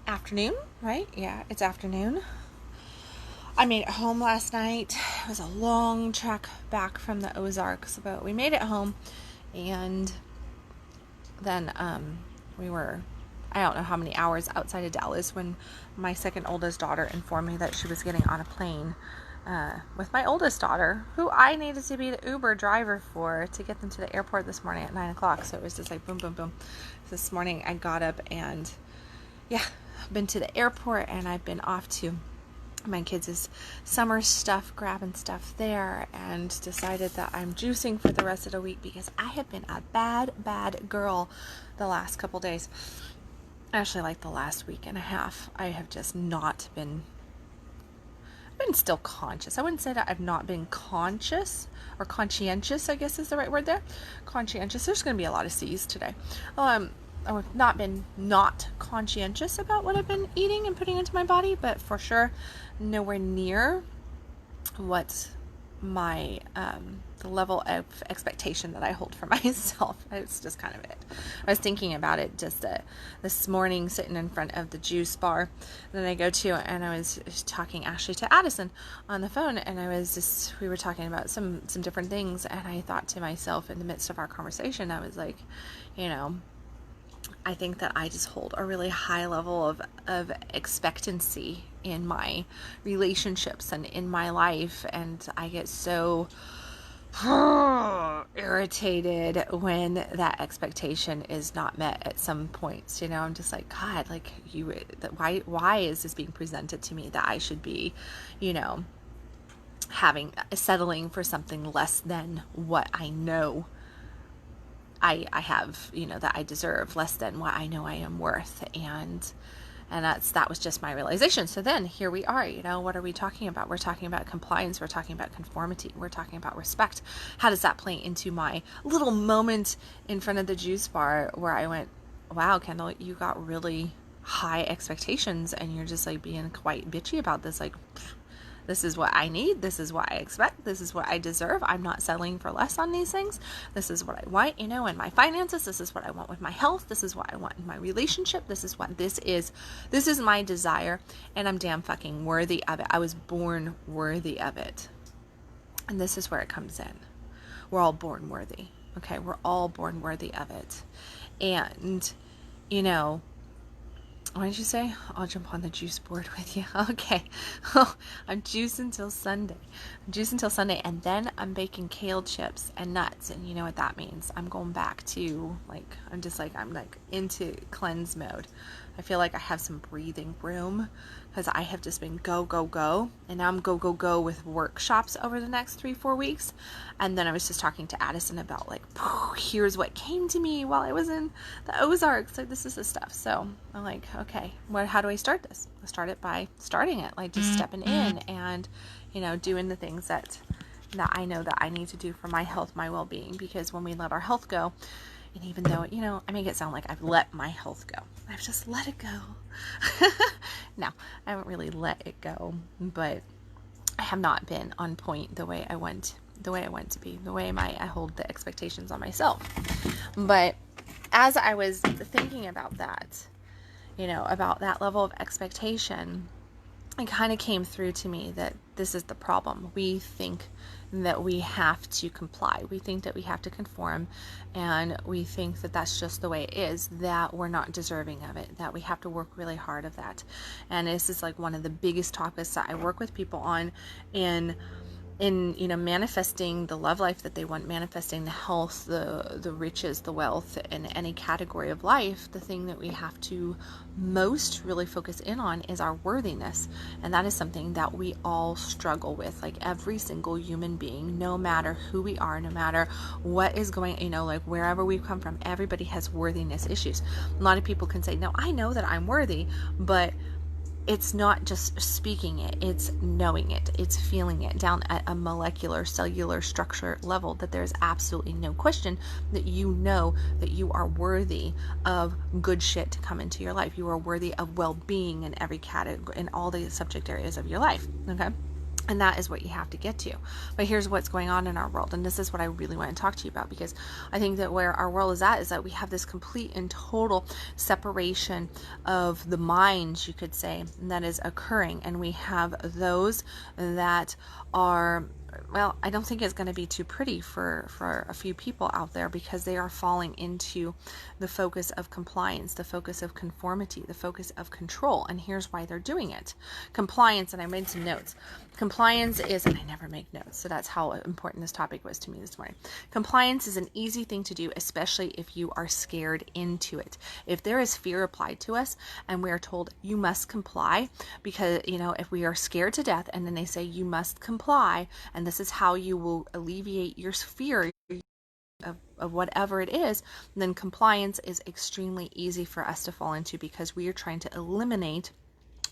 Afternoon, right? Yeah, it's afternoon. I made it home last night. It was a long trek back from the Ozarks, but we made it home, and then we were, I don't know how many hours outside of Dallas when my second oldest daughter informed me that she was getting on a plane with my oldest daughter, who I needed to be the Uber driver for to get them to the airport this morning at 9 o'clock. So it was just like boom, boom, boom. This morning I got up and been to the airport, and I've been off to my kids' summer stuff, grabbing stuff there, and decided that I'm juicing for the rest of the week because I have been a bad girl the last couple days. Actually, like the last week and a half, I have just not been. I've been still conscious. I wouldn't say that I've not been conscious or conscientious, I guess is the right word there. Conscientious. There's going to be a lot of C's today. I've not been not conscientious about what I've been eating and putting into my body, but for sure nowhere near what my the level of expectation that I hold for myself. It's just kind of it. I was thinking about it just this morning, sitting in front of the juice bar that I go to, and I was talking actually to Addison on the phone, and we were talking about some different things, and I thought to myself in the midst of our conversation, I was like, I think that I just hold a really high level of expectancy in my relationships and in my life, and I get so irritated when that expectation is not met at some points. I'm just like, God, like why is this being presented to me that I should be, settling for something less than what I know I have, that I deserve, less than what I know I am worth. And that was just my realization. So then here we are, what are we talking about? We're talking about compliance. We're talking about conformity. We're talking about respect. How does that play into my little moment in front of the juice bar where I went, wow, Kendal, you got really high expectations and you're just like being quite bitchy about this. Like, this is what I need. This is what I expect. This is what I deserve. I'm not settling for less on these things. This is what I want, in my finances. This is what I want with my health. This is what I want in my relationship. This is what this is. This is my desire, and I'm damn fucking worthy of it. I was born worthy of it. And this is where it comes in. We're all born worthy. Okay? We're all born worthy of it. And, what did you say? I'll jump on the juice board with you. Okay. I'm juicing till Sunday. And then I'm baking kale chips and nuts. And you know what that means. I'm going back to, I'm into cleanse mode. I feel like I have some breathing room because I have just been go. And now I'm go with workshops over the next 3-4 weeks. And then I was just talking to Addison about here's what came to me while I was in the Ozarks. Like, this is the stuff. So I'm like, okay, how do I start this? I start it by starting it, just stepping in and, doing the things that I know that I need to do for my health, my well-being. Because when we let our health go, and even though, I make it sound like I've let my health go, I've just let it go. No, I haven't really let it go, but I have not been on point the way I want to be, the way I hold the expectations on myself. But as I was thinking about that, about that level of expectation, it kind of came through to me that this is the problem. We think that we have to comply. We think that we have to conform, and we think that that's just the way it is, that we're not deserving of it, that we have to work really hard of that. And this is one of the biggest topics that I work with people on in manifesting the love life that they want, manifesting the health, the riches, the wealth in any category of life. The thing that we have to most really focus in on is our worthiness. And that is something that we all struggle with, every single human being, no matter who we are, no matter what is going, wherever we've come from, everybody has worthiness issues. A lot of people can say, no, I know that I'm worthy, but it's not just speaking it, it's knowing it, it's feeling it down at a molecular, cellular structure level, that there's absolutely no question that you know that you are worthy of good shit to come into your life. You are worthy of well-being in every category, in all the subject areas of your life, okay? And that is what you have to get to. But here's what's going on in our world. And this is what I really want to talk to you about, because I think that where our world is at is that we have this complete and total separation of the minds, you could say, that is occurring. And we have those that are, well, I don't think it's going to be too pretty for a few people out there, because they are falling into the focus of compliance, the focus of conformity, the focus of control. And here's why they're doing it. Compliance, and I made some notes. Compliance is, and I never make notes, so that's how important this topic was to me this morning. Compliance is an easy thing to do, especially if you are scared into it. If there is fear applied to us and we are told you must comply, because, if we are scared to death and then they say you must comply, and this is how you will alleviate your fear of whatever it is, then compliance is extremely easy for us to fall into, because we are trying to eliminate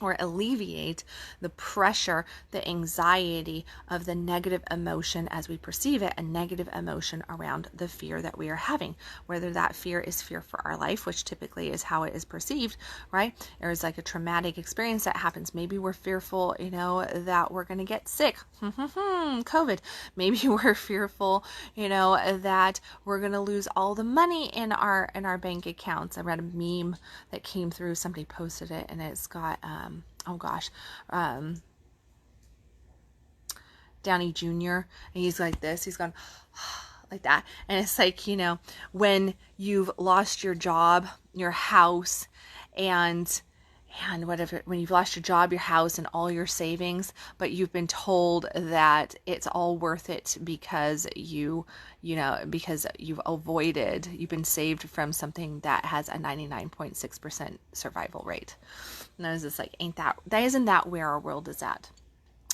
or alleviate the pressure, the anxiety of the negative emotion as we perceive it, a negative emotion around the fear that we are having, whether that fear is fear for our life, which typically is how it is perceived, right? Or it's like a traumatic experience that happens. Maybe we're fearful, that we're going to get sick, COVID. Maybe we're fearful, that we're going to lose all the money in our bank accounts. I read a meme that came through, somebody posted it, and it's got Downey Jr. and he's like this, he's gone like that, and it's like, when you've lost your job, your house, and whatever, when you've lost your job, your house, and all your savings, but you've been told that it's all worth it because because you've been saved from something that has a 99.6% survival rate. And I was just like, isn't that where our world is at?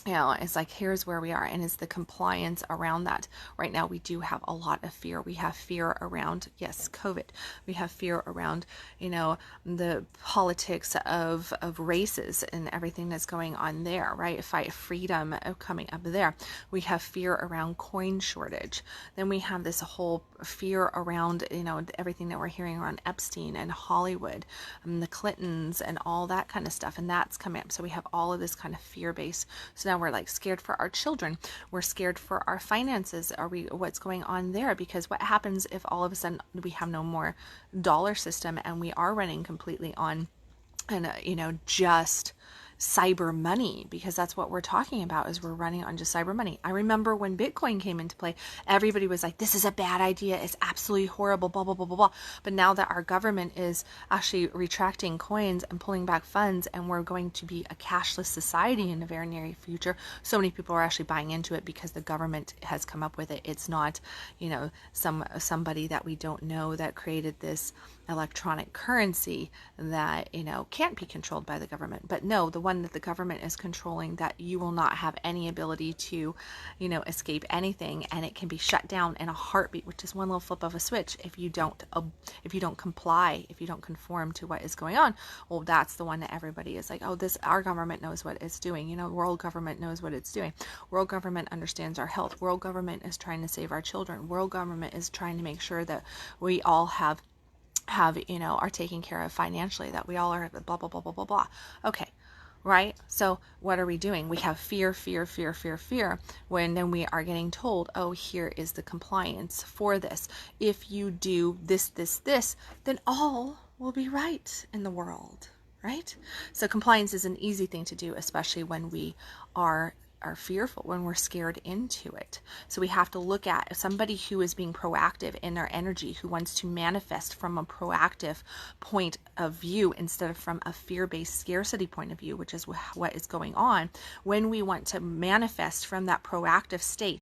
It's like, here's where we are, and it's the compliance around that. Right now, we do have a lot of fear. We have fear around, yes, COVID. We have fear around, the politics of races and everything that's going on there, right? Fight freedom coming up there. We have fear around coin shortage. Then we have this whole fear around, everything that we're hearing around Epstein and Hollywood, the Clintons and all that kind of stuff. And that's coming up. So we have all of this kind of fear base. So now we're like scared for our children. We're scared for our finances. What's going on there? Because what happens if all of a sudden we have no more dollar system and we are running completely on, just cyber money, because that's what we're talking about, is we're running on just cyber money. I remember when Bitcoin came into play, everybody was like, this is a bad idea, it's absolutely horrible, blah, blah, blah, blah, blah. But now that our government is actually retracting coins and pulling back funds, and we're going to be a cashless society in the very near future, so many people are actually buying into it because the government has come up with it. It's not, somebody that we don't know that created this electronic currency that, can't be controlled by the government. But no, the one that the government is controlling, that you will not have any ability to, escape anything, and it can be shut down in a heartbeat, which is one little flip of a switch if you don't comply, if you don't conform to what is going on. Well, that's the one that everybody is like, oh, our government knows what it's doing. World government knows what it's doing. World government understands our health. World government is trying to save our children. World government is trying to make sure that we all are taken care of financially, that we all are blah, blah, blah, blah, blah, blah. Okay. Right? So what are we doing? We have fear, when then we are getting told, oh, here is the compliance for this. If you do this, then all will be right in the world, right? So compliance is an easy thing to do, especially when we are fearful, when we're scared into it. So we have to look at somebody who is being proactive in their energy, who wants to manifest from a proactive point of view instead of from a fear-based scarcity point of view, which is what is going on. When we want to manifest from that proactive state,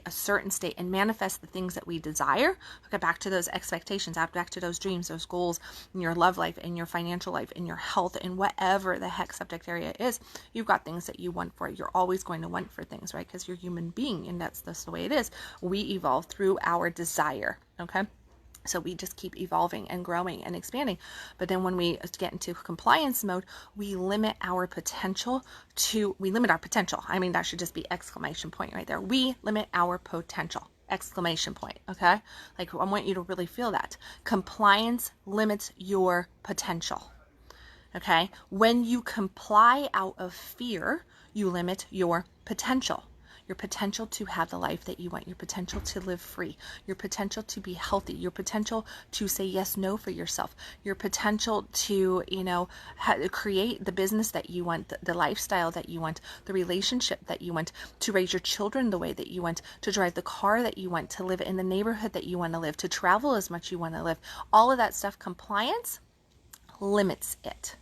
a certain state, and manifest the things that we desire, get back to those expectations, back to those dreams, those goals in your love life, in your financial life, in your health, in whatever the heck subject area is. You've got things that you want for. You're always going to want for things, right? Because you're a human being, and that's the way it is. We evolve through our desire, okay? So we just keep evolving and growing and expanding. But then when we get into compliance mode, we limit our potential. I mean, that should just be exclamation point right there. We limit our potential. Exclamation point. Okay? Like, I want you to really feel that. Compliance limits your potential. Okay? When you comply out of fear, You limit your potential. Your potential to have the life that you want, your potential to live free, your potential to be healthy, your potential to say yes, no for yourself, your potential to, create the business that you want, the lifestyle that you want, the relationship that you want, to raise your children the way that you want, to drive the car that you want, to live in the neighborhood that you want to live, to travel as much you want to live. All of that stuff, compliance limits it.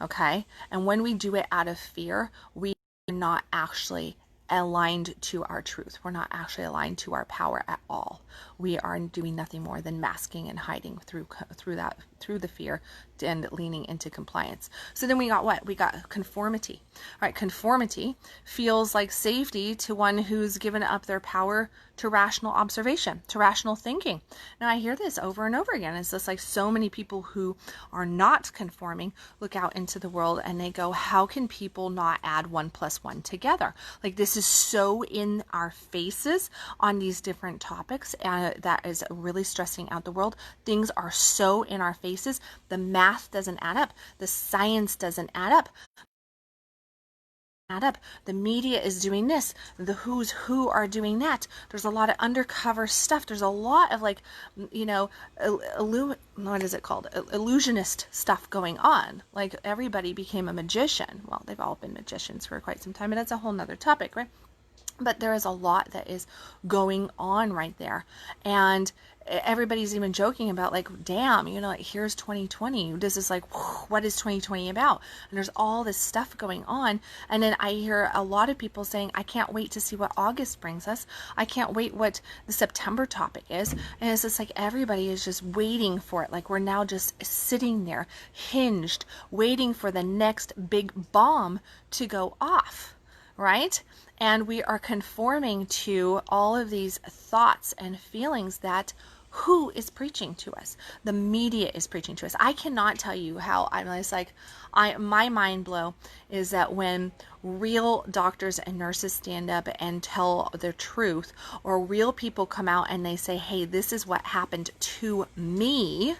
Okay? And when we do it out of fear, we are not actually aligned to our truth. We're not actually aligned to our power at all. We are doing nothing more than masking and hiding through the fear and leaning into compliance. So then we got what? We got conformity. All right, conformity feels like safety to one who's given up their power to rational observation, to rational thinking. Now I hear this over and over again. It's just like so many people who are not conforming look out into the world and they go, how can people not add 1 + 1 together? Like, this is so in our faces on these different topics, and that is really stressing out the world. Things are so in our faces. The math doesn't add up. The science doesn't add up. The media is doing this. The who's who are doing that. There's a lot of undercover stuff. There's a lot of what is it called? Illusionist stuff going on. Like, everybody became a magician. Well, they've all been magicians for quite some time, and that's a whole nother topic, right? But there is a lot that is going on right there. And everybody's even joking about, like, damn, here's 2020. This is like, what is 2020 about? And there's all this stuff going on. And then I hear a lot of people saying, I can't wait to see what August brings us. I can't wait what the September topic is. And it's just like everybody is just waiting for it. Like, we're now just sitting there hinged, waiting for the next big bomb to go off, right? And we are conforming to all of these thoughts and feelings that who is preaching to us? The media is preaching to us. I cannot tell you how my mind blow is that when real doctors and nurses stand up and tell the truth, or real people come out and they say, hey, this is what happened to me,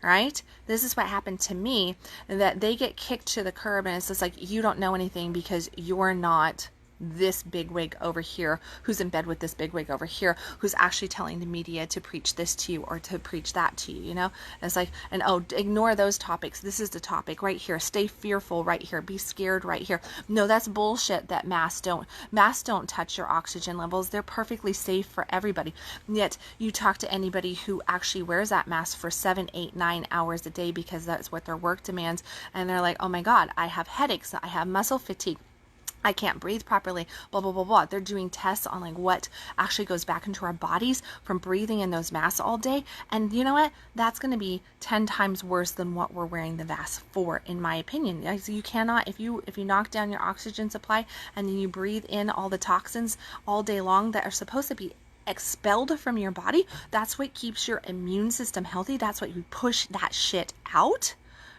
right? This is what happened to me, and that they get kicked to the curb, and it's just like, you don't know anything because you're not this bigwig over here who's in bed with this bigwig over here who's actually telling the media to preach this to you or to preach that to you, And it's like, and ignore those topics. This is the topic right here. Stay fearful right here. Be scared right here. No, that's bullshit that masks don't touch your oxygen levels. They're perfectly safe for everybody. And yet you talk to anybody who actually wears that mask for 7, 8, 9 hours a day because that's what their work demands. And they're like, oh my God, I have headaches. I have muscle fatigue. I can't breathe properly, blah, blah, blah, blah. They're doing tests on like what actually goes back into our bodies from breathing in those masks all day. And you know what? That's going to be 10 times worse than what we're wearing the mask for, in my opinion. You cannot, if you knock down your oxygen supply and then you breathe in all the toxins all day long that are supposed to be expelled from your body, that's what keeps your immune system healthy. That's what you push that shit out,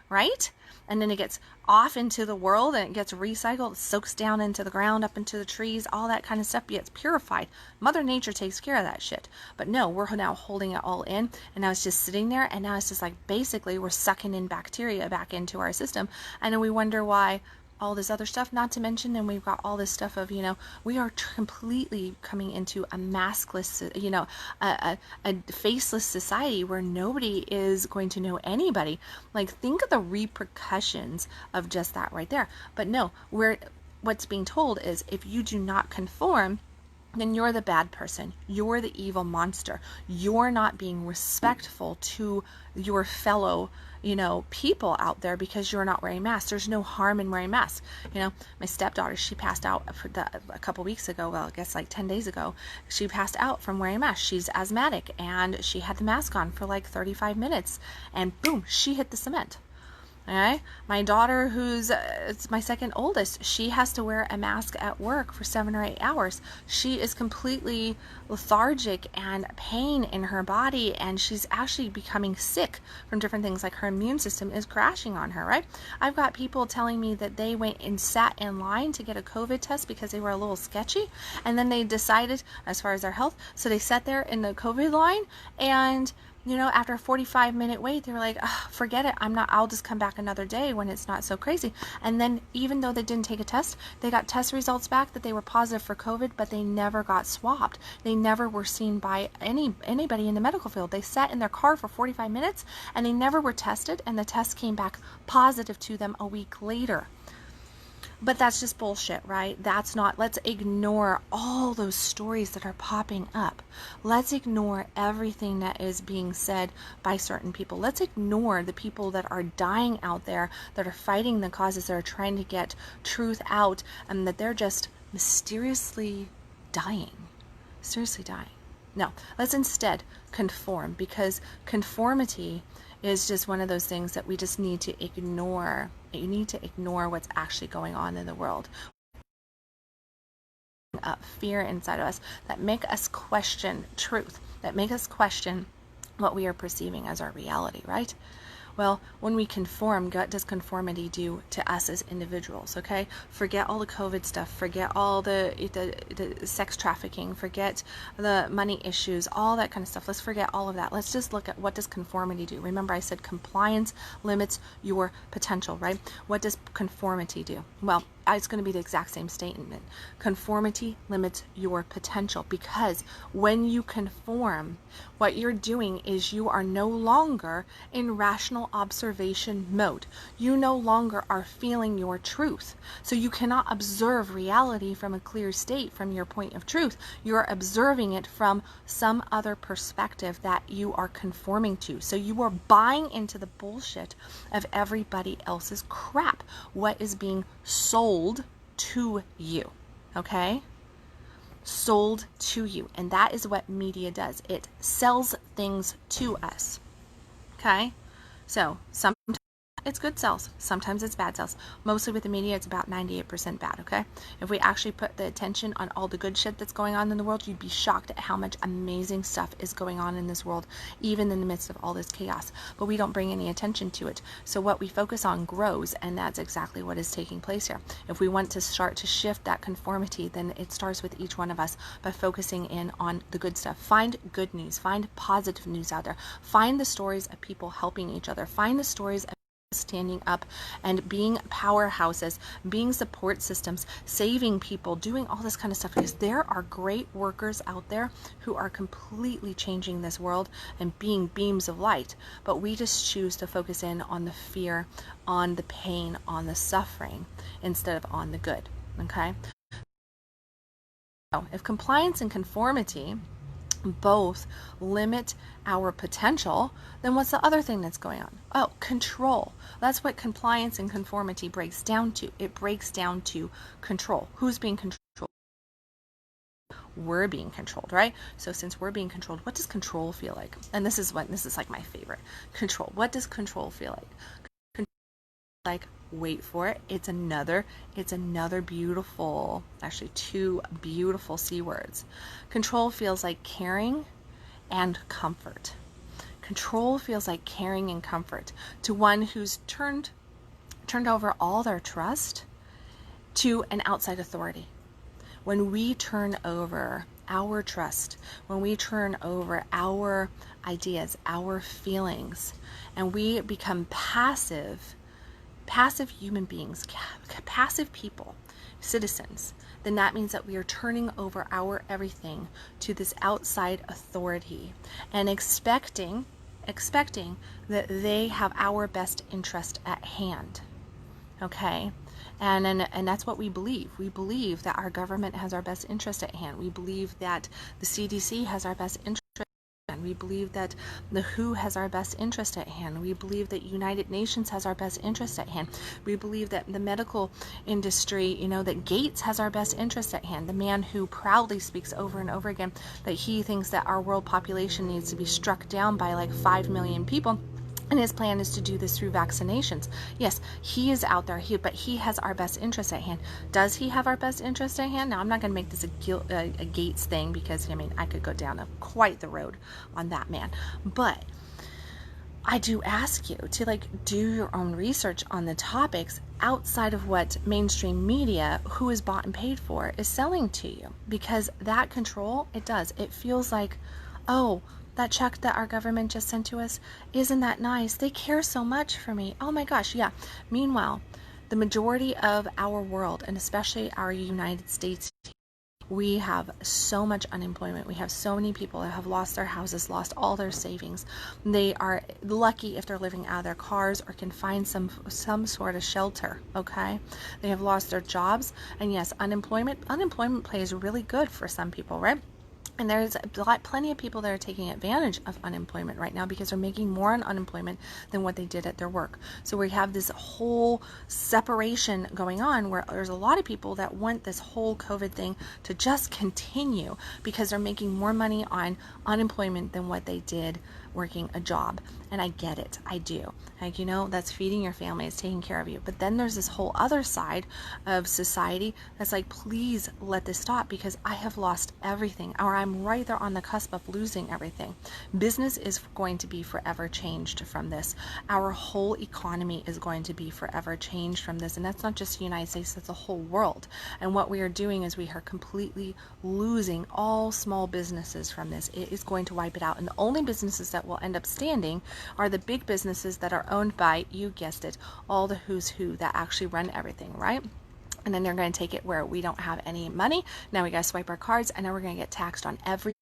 right? And then it gets off into the world and it gets recycled, soaks down into the ground, up into the trees, all that kind of stuff gets purified. Mother Nature takes care of that shit. But no, we're now holding it all in, and now it's just sitting there, and now it's just like basically we're sucking in bacteria back into our system, and then we wonder why all this other stuff, not to mention, and we've got all this stuff of, we are completely coming into a maskless, a faceless society where nobody is going to know anybody. Like, think of the repercussions of just that right there. But no, what's being told is if you do not conform, then you're the bad person. You're the evil monster. You're not being respectful to your fellow, people out there because you're not wearing masks. There's no harm in wearing masks. My stepdaughter, she passed out a couple weeks ago. Well, I guess like 10 days ago, she passed out from wearing a mask. She's asthmatic, and she had the mask on for like 35 minutes, and boom, she hit the cement. Okay? My daughter, who's it's my second oldest, she has to wear a mask at work for 7 or 8 hours. She is completely lethargic and pain in her body, and she's actually becoming sick from different things. Like, her immune system is crashing on her, right? I've got people telling me that they went and sat in line to get a COVID test because they were a little sketchy, and then they decided as far as their health, so they sat there in the COVID line, and after a 45-minute wait, they were like, forget it, I'll just come back another day when it's not so crazy. And then even though they didn't take a test, they got test results back that they were positive for COVID, but they never got swabbed. They never were seen by anybody in the medical field. They sat in their car for 45 minutes and they never were tested, and the test came back positive to them a week later. But that's just bullshit, right? Let's ignore all those stories that are popping up. Let's ignore everything that is being said by certain people. Let's ignore the people that are dying out there, that are fighting the causes, that are trying to get truth out, and that they're just mysteriously dying. Seriously dying. No, let's instead conform, because conformity is just one of those things that we just need to ignore. You need to ignore what's actually going on in the world. Fear inside of us that make us question truth, that make us question what we are perceiving as our reality, right? Well, when we conform, what does conformity do to us as individuals, okay? Forget all the COVID stuff, forget all the sex trafficking, forget the money issues, all that kind of stuff. Let's forget all of that. Let's just look at what does conformity do. Remember, I said compliance limits your potential, right? What does conformity do? Well, it's going to be the exact same statement. Conformity limits your potential, because when you conform, what you're doing is you are no longer in rational observation mode. You no longer are feeling your truth. So you cannot observe reality from a clear state, from your point of truth. You're observing it from some other perspective that you are conforming to. So you are buying into the bullshit of everybody else's crap. What is being sold to you, okay? Sold to you. And that is what media does. It sells things to us, okay? So sometimes it's good sales, sometimes it's bad sales. Mostly with the media, it's about 98% bad, okay? If we actually put the attention on all the good shit that's going on in the world, you'd be shocked at how much amazing stuff is going on in this world, even in the midst of all this chaos. But we don't bring any attention to it. So what we focus on grows, and that's exactly what is taking place here. If we want to start to shift that conformity, then it starts with each one of us by focusing in on the good stuff. Find good news, find positive news out there. Find the stories of people helping each other. Find the stories of standing up and being powerhouses, being support systems, saving people, doing all this kind of stuff, because there are great workers out there who are completely changing this world and being beams of light. But we just choose to focus in on the fear, on the pain, on the suffering, instead of on the good, okay? So if compliance and conformity both limit our potential, then what's the other thing that's going on? Oh, control. That's what compliance and conformity breaks down to. It breaks down to control. Who's being controlled? We're being controlled, right? So since we're being controlled, what does control feel like? And this is like my favorite. Control. What does control feel like? Like, wait for it, it's another beautiful, actually two beautiful C words. Control feels like caring and comfort. Control feels like caring and comfort to one who's turned over all their trust to an outside authority. When we turn over our trust, when we turn over our ideas, our feelings, and we become passive human beings, passive people, citizens, then that means that we are turning over our everything to this outside authority and expecting that they have our best interest at hand, okay? And that's what we believe. We believe that our government has our best interest at hand. We believe that the CDC has our best interest. We believe that the WHO has our best interest at hand. We believe that United Nations has our best interest at hand. We believe that the medical industry, that Gates has our best interest at hand. The man who proudly speaks over and over again that he thinks that our world population needs to be struck down by like 5 million people. And his plan is to do this through vaccinations. Yes, he is out there, but he has our best interest at hand. Does he have our best interest at hand? Now, I'm not going to make this a Gates thing, because, I could go down quite the road on that man. But I do ask you to, do your own research on the topics outside of what mainstream media, who is bought and paid for, is selling to you. Because that control, it feels like, oh, that check that our government just sent to us? Isn't that nice? They care so much for me. Oh my gosh, yeah. Meanwhile, the majority of our world, and especially our United States, we have so much unemployment. We have so many people that have lost their houses, lost all their savings. They are lucky if they're living out of their cars or can find some sort of shelter, okay? They have lost their jobs. And yes, unemployment plays really good for some people, right? And there's plenty of people that are taking advantage of unemployment right now because they're making more on unemployment than what they did at their work. So we have this whole separation going on where there's a lot of people that want this whole COVID thing to just continue because they're making more money on unemployment than what they did working a job. And I get it. I do. Like, that's feeding your family, it's taking care of you. But then there's this whole other side of society that's like, please let this stop because I have lost everything, or I'm right there on the cusp of losing everything. Business is going to be forever changed from this. Our whole economy is going to be forever changed from this. And that's not just the United States, that's the whole world. And what we are doing is we are completely losing all small businesses from this. It is going to wipe it out. And the only businesses that will end up standing are the big businesses that are owned by, you guessed it, all the who's who that actually run everything, right? And then they're going to take it where we don't have any money. Now we got to swipe our cards, and now we're going to get taxed on every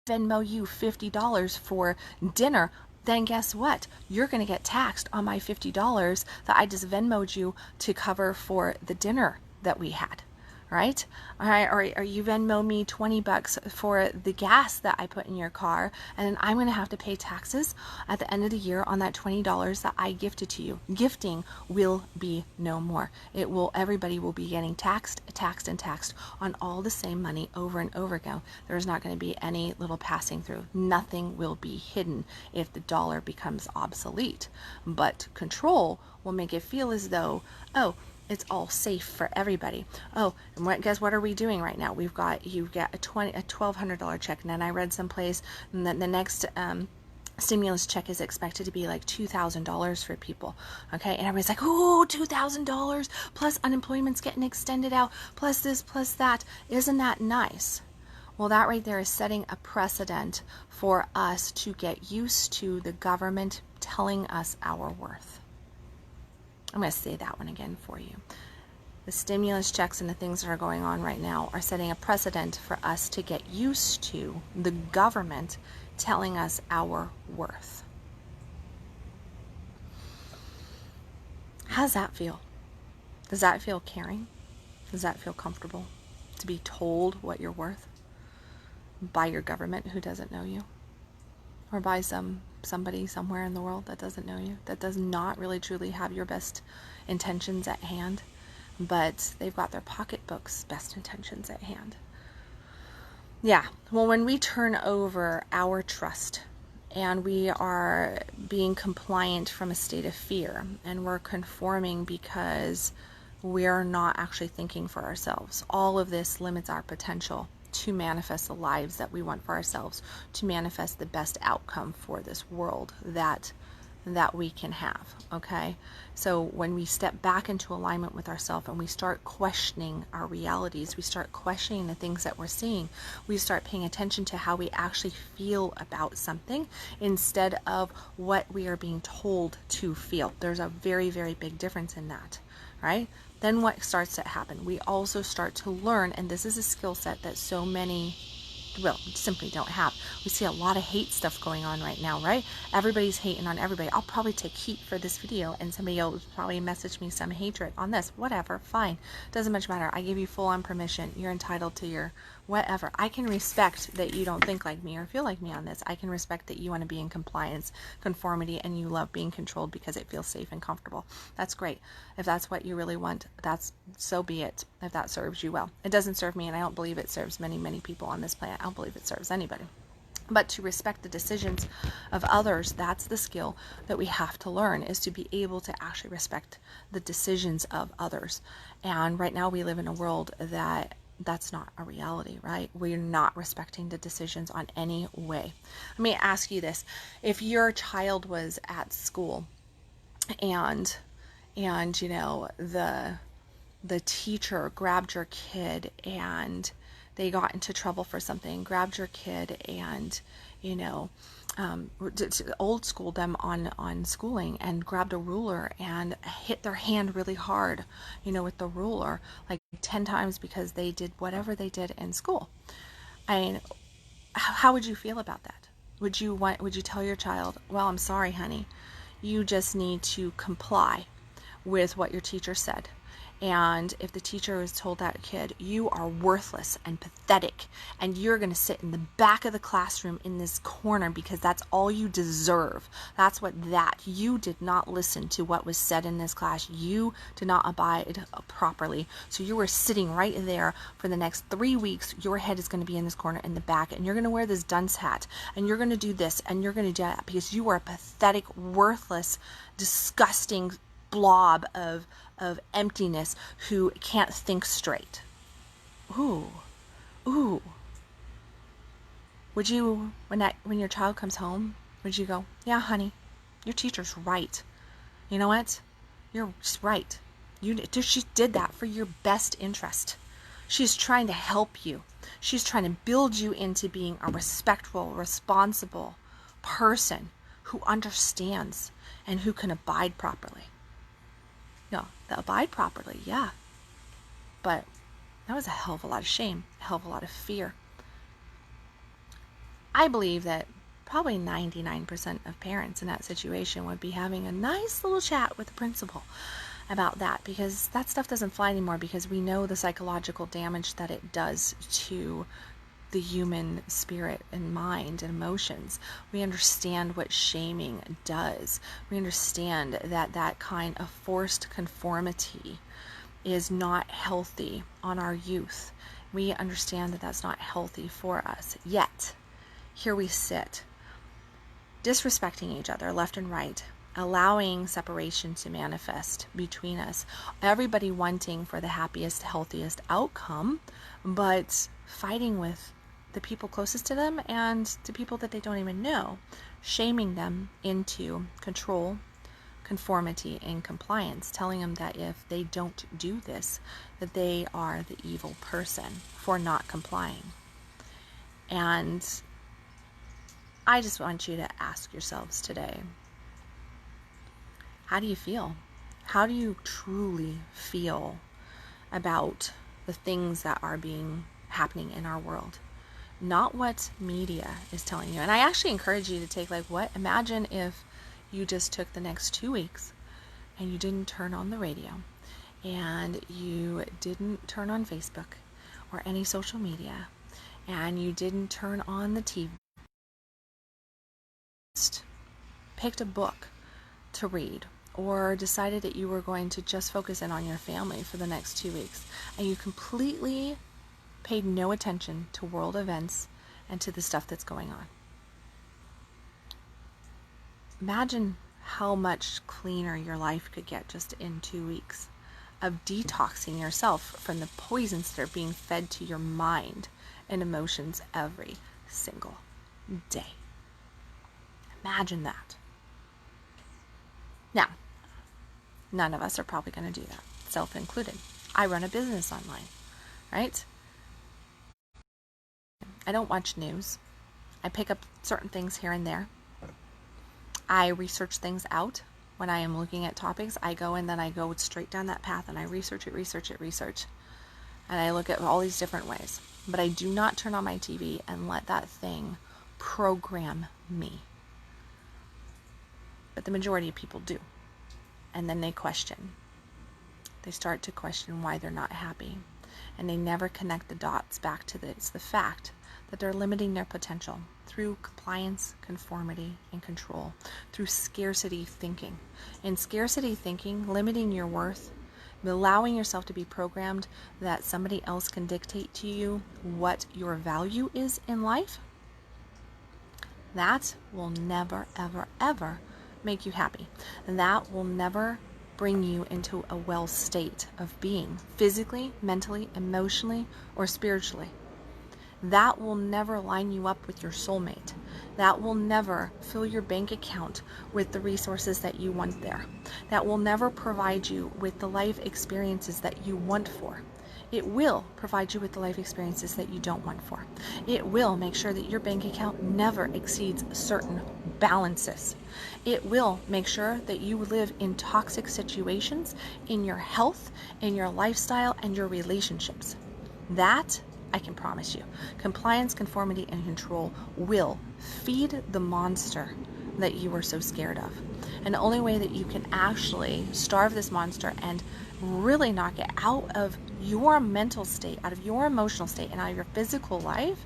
Venmo you $50 for dinner. Then guess what? You're going to get taxed on my $50 that I just Venmoed you to cover for the dinner that we had. Right? All right, or you Venmo me $20 for the gas that I put in your car, and then I'm going to have to pay taxes at the end of the year on that $20 that I gifted to you. Gifting will be no more. Everybody will be getting taxed on all the same money over and over again. There's not going to be any little passing through. Nothing will be hidden if the dollar becomes obsolete. But control will make it feel as though, it's all safe for everybody. Oh, and guess what are we doing right now? You get a $1,200 check, and then I read someplace and then the next stimulus check is expected to be like $2,000 for people. Okay, and everybody's like, oh, $2,000 plus unemployment's getting extended out, plus this, plus that. Isn't that nice? Well, that right there is setting a precedent for us to get used to the government telling us our worth. I'm going to say that one again for you. The stimulus checks and the things that are going on right now are setting a precedent for us to get used to the government telling us our worth. How does that feel? Does that feel caring? Does that feel comfortable to be told what you're worth by your government who doesn't know you? Or by somebody somewhere in the world that doesn't know you, that does not really truly have your best intentions at hand, but they've got their pocketbook's best intentions at hand. Yeah, well, when we turn over our trust and we are being compliant from a state of fear, and we're conforming because we're not actually thinking for ourselves, all of this limits our potential to manifest the lives that we want for ourselves, to manifest the best outcome for this world that we can have. Okay, so when we step back into alignment with ourselves and we start questioning our realities, we start questioning the things that we're seeing, we start paying attention to how we actually feel about something instead of what we are being told to feel. There's a very, very big difference in that, right? Then what starts to happen? We also start to learn, and this is a skill set that so many simply don't have. We see a lot of hate stuff going on right now, right? Everybody's hating on everybody. I'll probably take heat for this video, and somebody else will probably message me some hatred on this. Whatever, fine. Doesn't much matter. I give you full on permission. You're entitled to your whatever. I can respect that you don't think like me or feel like me on this. I can respect that you want to be in compliance, conformity, and you love being controlled because it feels safe and comfortable. That's great. If that's what you really want, so be it. If that serves you well. It doesn't serve me, and I don't believe it serves many, many people on this planet. I don't believe it serves anybody. But to respect the decisions of others, that's the skill that we have to learn, is to be able to actually respect the decisions of others. And right now we live in a world that's not a reality, right? We're not respecting the decisions on any way. Let me ask you this. If your child was at school and you know, the teacher grabbed your kid and they got into trouble for something, grabbed your kid and, old schooled them on schooling and grabbed a ruler and hit their hand really hard, with the ruler, like 10 times because they did whatever they did in school. I mean, how would you feel about that? Would you tell your child, well, I'm sorry, honey, you just need to comply with what your teacher said? And if the teacher has told that kid, you are worthless and pathetic, and you're going to sit in the back of the classroom in this corner because that's all you deserve. You did not listen to what was said in this class. You did not abide properly. So you were sitting right there for the next 3 weeks. Your head is going to be in this corner in the back, and you're going to wear this dunce hat, and you're going to do this, and you're going to do that because you are a pathetic, worthless, disgusting blob of emptiness who can't think straight. Ooh. Would you, when your child comes home, would you go, yeah, honey, your teacher's right. You know what? You're right. She did that for your best interest. She's trying to help you. She's trying to build you into being a respectful, responsible person who understands and who can abide properly. The abide properly, yeah. But that was a hell of a lot of shame, a hell of a lot of fear. I believe that probably 99% of parents in that situation would be having a nice little chat with the principal about that, because that stuff doesn't fly anymore, because we know the psychological damage that it does to the human spirit and mind and emotions. We understand what shaming does. We understand that kind of forced conformity is not healthy on our youth. We understand that that's not healthy for us. Yet, here we sit, disrespecting each other left and right, allowing separation to manifest between us, everybody wanting for the happiest, healthiest outcome, but fighting with the people closest to them and the people that they don't even know, shaming them into control, conformity, and compliance, telling them that if they don't do this, that they are the evil person for not complying. And I just want you to ask yourselves today, how do you feel? How do you truly feel about the things that are happening in our world? Not what media is telling you. And I actually encourage you to take imagine if you just took the next 2 weeks and you didn't turn on the radio and you didn't turn on Facebook or any social media and you didn't turn on the TV. Just picked a book to read or decided that you were going to just focus in on your family for the next 2 weeks, and you completely paid no attention to world events and to the stuff that's going on. Imagine how much cleaner your life could get just in 2 weeks of detoxing yourself from the poisons that are being fed to your mind and emotions every single day. Imagine that. Now, none of us are probably going to do that, self included. I run a business online, right? I don't watch news. I pick up certain things here and there. I research things out. When I am looking at topics, I go and then I go straight down that path and I research it. And I look at all these different ways. But I do not turn on my TV and let that thing program me. But the majority of people do. And then they question. They start to question why they're not happy. And they never connect the dots back to the fact that they're limiting their potential through compliance, conformity, and control, through scarcity thinking. In scarcity thinking, limiting your worth, allowing yourself to be programmed that somebody else can dictate to you what your value is in life, that will never, ever, ever make you happy. And that will never bring you into a well state of being, physically, mentally, emotionally, or spiritually. That will never line you up with your soulmate. That will never fill your bank account with the resources that you want there. That will never provide you with the life experiences that you want for. It will provide you with the life experiences that you don't want for. It will make sure that your bank account never exceeds certain balances. It will make sure that you live in toxic situations in your health, in your lifestyle, and your relationships. That I can promise you. Compliance, conformity, and control will feed the monster that you are so scared of. And the only way that you can actually starve this monster and really knock it out of your mental state, out of your emotional state, and out of your physical life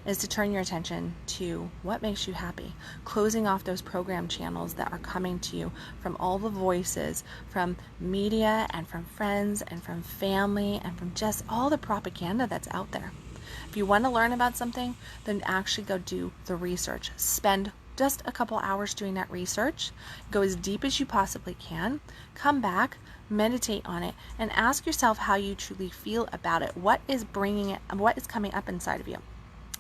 is to turn your attention to what makes you happy. Closing off those program channels that are coming to you from all the voices, from media and from friends and from family and from just all the propaganda that's out there. If you want to learn about something, then actually go do the research. Spend just a couple hours doing that research. Go as deep as you possibly can. Come back, meditate on it, and ask yourself how you truly feel about it. What is bringing it? What is coming up inside of you?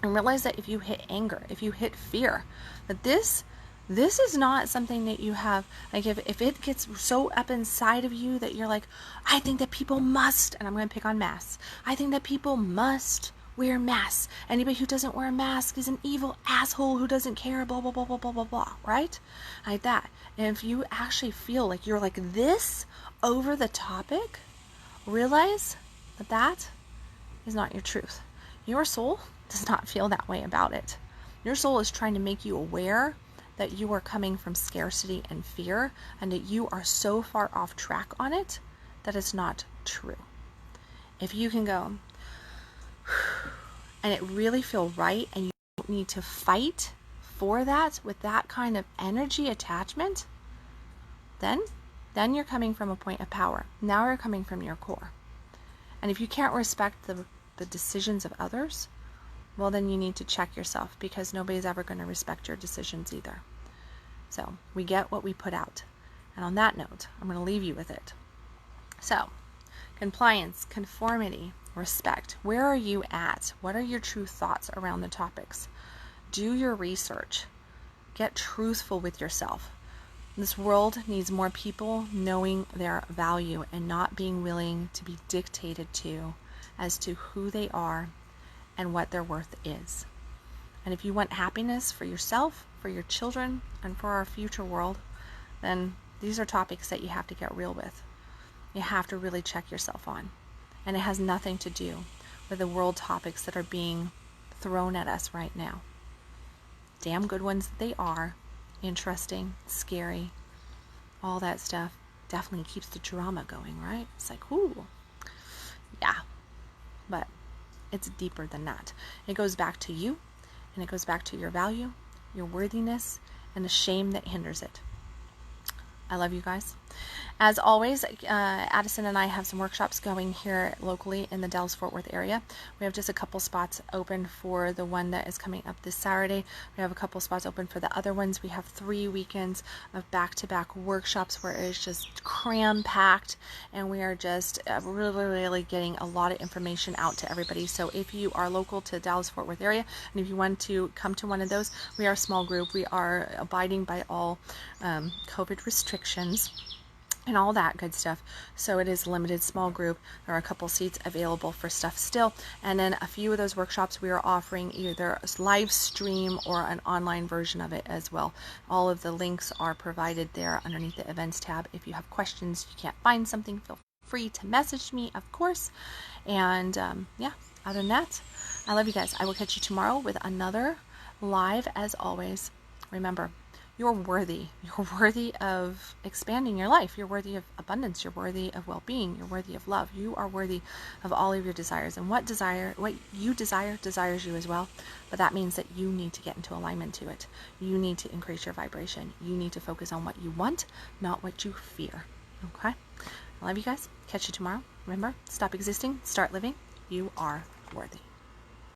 And realize that if you hit anger, if you hit fear, that this is not something that you have, like if it gets so up inside of you that you're like, I think that people must, and I'm going to pick on masks, I think that people must wear masks. Anybody who doesn't wear a mask is an evil asshole who doesn't care, blah, blah, blah, blah, blah, blah, blah, right? Like that. And if you actually feel like you're like this over the topic, realize that that is not your truth. Your soul does not feel that way about it. Your soul is trying to make you aware that you are coming from scarcity and fear, and that you are so far off track on it that it's not true. If you can go and it really feel right, and you don't need to fight for that with that kind of energy attachment, then you're coming from a point of power. Now you're coming from your core. And if you can't respect the decisions of others, well, then you need to check yourself, because nobody's ever going to respect your decisions either. So we get what we put out. And on that note, I'm going to leave you with it. So, compliance, conformity, respect. Where are you at? What are your true thoughts around the topics? Do your research. Get truthful with yourself. This world needs more people knowing their value and not being willing to be dictated to as to who they are and what their worth is. And if you want happiness for yourself, for your children, and for our future world, then these are topics that you have to get real with. You have to really check yourself on. And it has nothing to do with the world topics that are being thrown at us right now. Damn good ones that they are. Interesting, scary, all that stuff definitely keeps the drama going, right? It's like, ooh, yeah. But it's deeper than that. It goes back to you, and it goes back to your value, your worthiness, and the shame that hinders it. I love you guys. As always, Addison and I have some workshops going here locally in the Dallas-Fort Worth area. We have just a couple spots open for the one that is coming up this Saturday. We have a couple spots open for the other ones. We have 3 weekends of back-to-back workshops where it's just cram-packed, and we are just really getting a lot of information out to everybody. So if you are local to the Dallas-Fort Worth area, and if you want to come to one of those, we are a small group. We are abiding by all COVID restrictions and all that good stuff. So it is a limited small group. There are a couple seats available for stuff still. And then a few of those workshops we are offering either a live stream or an online version of it as well. All of the links are provided there underneath the events tab. If you have questions, you can't find something, feel free to message me, of course. And yeah, other than that, I love you guys. I will catch you tomorrow with another live. As always, remember, you're worthy. You're worthy of expanding your life. You're worthy of abundance. You're worthy of well-being. You're worthy of love. You are worthy of all of your desires. And what you desire desires you as well. But that means that you need to get into alignment to it. You need to increase your vibration. You need to focus on what you want, not what you fear. Okay? I love you guys. Catch you tomorrow. Remember, stop existing, start living. You are worthy.